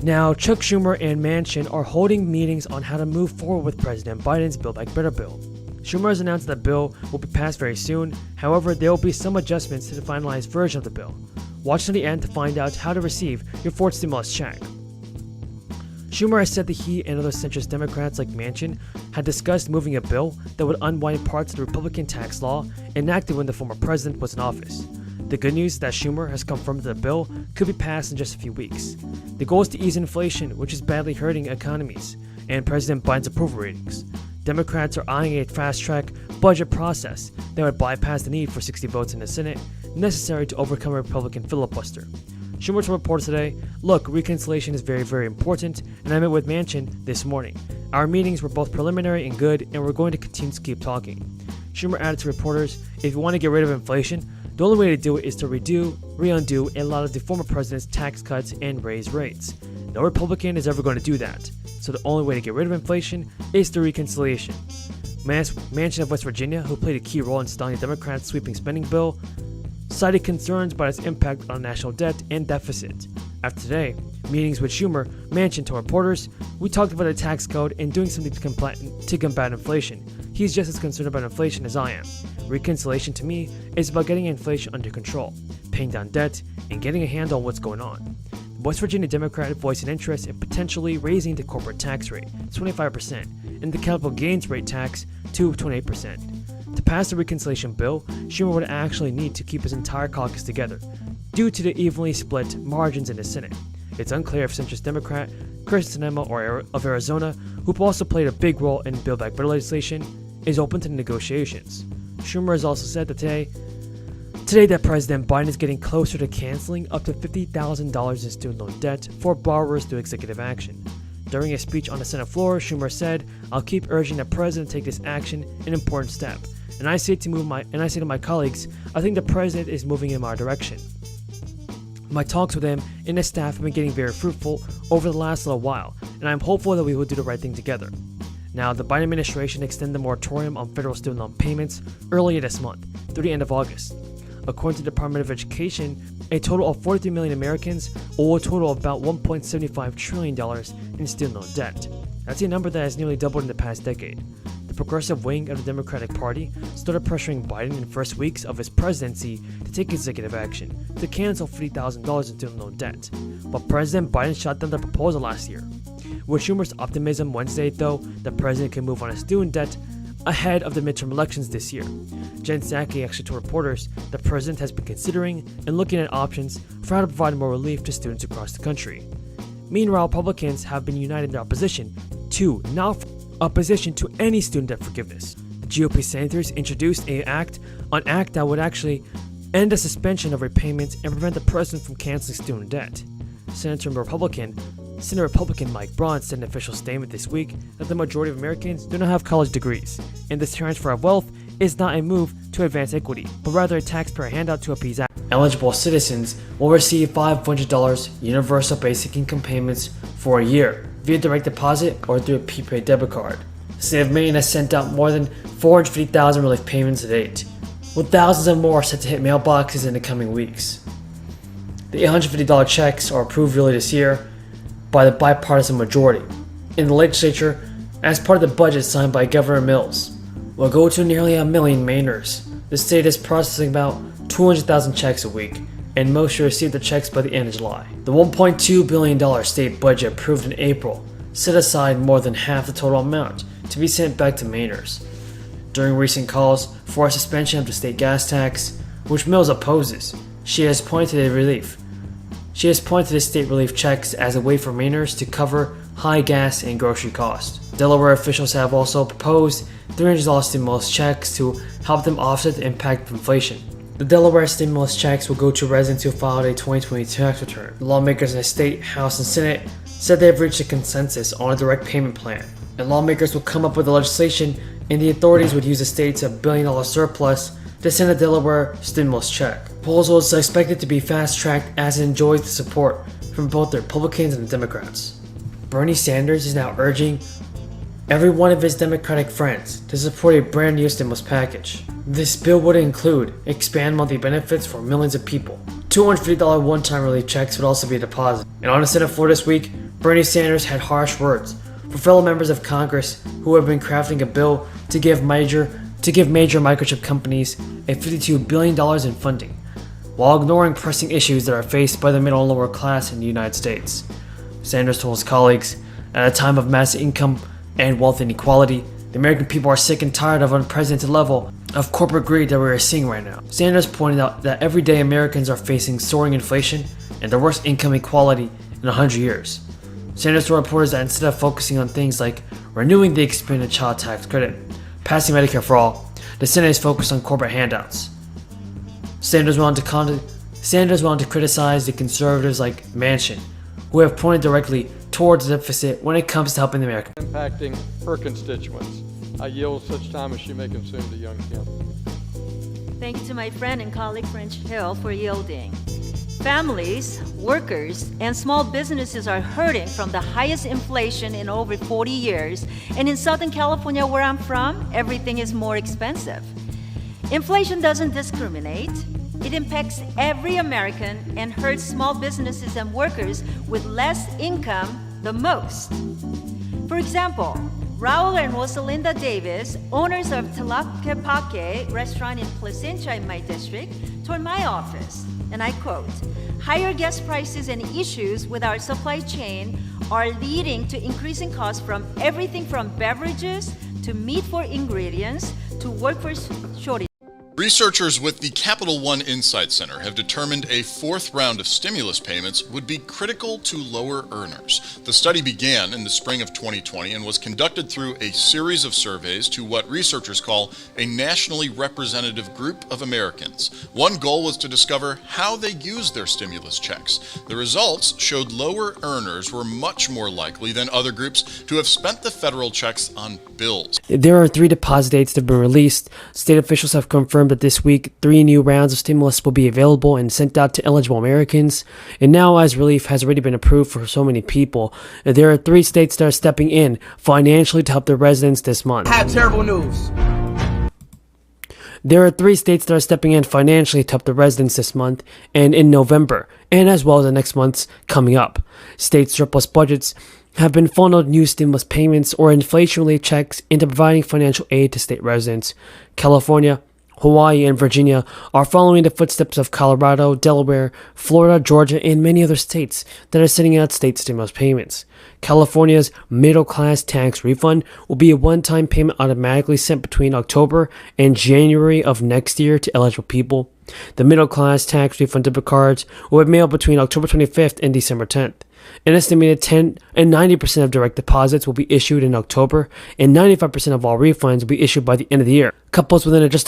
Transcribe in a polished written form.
Now, Chuck Schumer and Manchin are holding meetings on how to move forward with President Biden's Build Back Better bill. Schumer has announced that the bill will be passed very soon. However, there will be some adjustments to the finalized version of the bill. Watch to the end to find out how to receive your fourth stimulus check. Schumer has said that he and other centrist Democrats like Manchin had discussed moving a bill that would unwind parts of the Republican tax law enacted when the former president was in office. The good news is that Schumer has confirmed that the bill could be passed in just a few weeks. The goal is to ease inflation, which is badly hurting economies, and President Biden's approval ratings. Democrats are eyeing a fast-track budget process that would bypass the need for 60 votes in the Senate necessary to overcome a Republican filibuster. Schumer told reporters today, "Look, reconciliation is very, very important, and I met with Manchin this morning. Our meetings were both preliminary and good, and we're going to continue to keep talking." Schumer added to reporters, "If you want to get rid of inflation, the only way to do it is to undo a lot of the former president's tax cuts and raise rates. No Republican is ever going to do that. So the only way to get rid of inflation is through reconciliation." Manchin of West Virginia, who played a key role in stalling the Democrats' sweeping spending bill, cited concerns about its impact on national debt and deficit. After today, meetings with Schumer, Manchin told reporters, "We talked about the tax code and doing something to combat inflation. He's just as concerned about inflation as I am. Reconciliation to me is about getting inflation under control, paying down debt, and getting a handle on what's going on." The West Virginia Democrat voiced an interest in potentially raising the corporate tax rate to 25% and the capital gains rate tax to 28%. To pass the reconciliation bill, Schumer would actually need to keep his entire caucus together, due to the evenly split margins in the Senate. It's unclear if centrist Democrat Chris Sinema of Arizona, who also played a big role in Build Back Better legislation, is open to the negotiations. Schumer has also said that today that President Biden is getting closer to canceling up to $50,000 in student loan debt for borrowers through executive action. During a speech on the Senate floor, Schumer said, "I'll keep urging the president to take this action, an important step. And I say to my colleagues, I think the president is moving in our direction. My talks with him and his staff have been getting very fruitful over the last little while, and I'm hopeful that we will do the right thing together." Now, the Biden administration extended the moratorium on federal student loan payments earlier this month, through the end of August. According to the Department of Education, a total of 43 million Americans owe a total of about $1.75 trillion in student loan debt. That's a number that has nearly doubled in the past decade. The progressive wing of the Democratic Party started pressuring Biden in the first weeks of his presidency to take executive action to cancel $50,000 in student loan debt. But President Biden shot down the proposal last year. With Schumer's optimism Wednesday, though, the president can move on his student debt ahead of the midterm elections this year. Jen Psaki actually told reporters the president has been considering and looking at options for how to provide more relief to students across the country. Meanwhile, Republicans have been united in their opposition to any student debt forgiveness. The GOP senators introduced an act that would actually end the suspension of repayments and prevent the president from canceling student debt. Senate Republican Mike Braun said in an official statement this week that the majority of Americans do not have college degrees, and this transfer of wealth is not a move to advance equity, but rather a taxpayer handout to appease avarice. Eligible citizens will receive $500 universal basic income payments for a year via direct deposit or through a prepaid debit card. The state of Maine has sent out more than 450,000 relief payments to date, with thousands of more set to hit mailboxes in the coming weeks. The $850 checks are approved early this year by the bipartisan majority in the legislature as part of the budget signed by Governor Mills, will go to nearly 1 million Mainers. The state is processing about 200,000 checks a week, and most should receive the checks by the end of July. The $1.2 billion state budget approved in April set aside more than half the total amount to be sent back to Mainers. During recent calls for a suspension of the state gas tax, which Mills opposes, she has pointed to the state relief checks as a way for Mainers to cover high gas and grocery costs. Delaware officials have also proposed $300 stimulus checks to help them offset the impact of inflation. The Delaware stimulus checks will go to residents who filed a 2020 tax return. The lawmakers in the state, House, and Senate said they have reached a consensus on a direct payment plan, and lawmakers will come up with the legislation, and the authorities would use the state's $1 billion surplus to send a Delaware stimulus check. The proposal is expected to be fast-tracked as it enjoys the support from both the Republicans and the Democrats. Bernie Sanders is now urging every one of his Democratic friends to support a brand new stimulus package. This bill would include expand monthly benefits for millions of people. $250 one-time relief checks would also be deposited. And on the Senate floor this week, Bernie Sanders had harsh words for fellow members of Congress who have been crafting a bill to give major microchip companies a $52 billion in funding, while ignoring pressing issues that are faced by the middle and lower class in the United States. Sanders told his colleagues, at a time of massive income and wealth inequality, the American people are sick and tired of unprecedented level of corporate greed that we are seeing right now. Sanders pointed out that everyday Americans are facing soaring inflation and the worst income inequality in 100 years. Sanders told reporters that instead of focusing on things like renewing the expanded child tax credit, passing Medicare for all, the Senate is focused on corporate handouts. Sanders went on to criticize the conservatives like Manchin, who have pointed directly towards the deficit when it comes to helping the American. Impacting her constituents. I yield such time as she may consume to young Kim. Thank you to my friend and colleague French Hill for yielding. Families, workers, and small businesses are hurting from the highest inflation in over 40 years, and in Southern California, where I'm from, everything is more expensive. Inflation doesn't discriminate. It impacts every American and hurts small businesses and workers with less income the most. For example, Raul and Rosalinda Davis, owners of Tlaquepaque restaurant in Placentia in my district, told my office, and I quote, "Higher gas prices and issues with our supply chain are leading to increasing costs from everything from beverages to meat for ingredients to workforce shortage." Researchers with the Capital One Insight Center have determined a fourth round of stimulus payments would be critical to lower earners. The study began in the spring of 2020 and was conducted through a series of surveys to what researchers call a nationally representative group of Americans. One goal was to discover how they used their stimulus checks. The results showed lower earners were much more likely than other groups to have spent the federal checks on bills. There are 3 deposit dates that have been released. State officials have confirmed that this week 3 new rounds of stimulus will be available and sent out to eligible Americans. And now, as relief has already been approved for so many people, there are 3 states that are stepping in financially to help their residents this month. I have terrible news. There are 3 states that are stepping in financially to help the residents this month and in November, and as well as the next months coming up. State surplus budgets have been funneled new stimulus payments or inflation relief checks into providing financial aid to state residents. California, Hawaii, and Virginia are following the footsteps of Colorado, Delaware, Florida, Georgia, and many other states that are sending out state stimulus payments. California's middle-class tax refund will be a one-time payment automatically sent between October and January of next year to eligible people. The middle-class tax refund debit cards will be mailed between October 25th and December 10th. An estimated 10 and 90% of direct deposits will be issued in October, and 95% of all refunds will be issued by the end of the year. Couples with an adjusted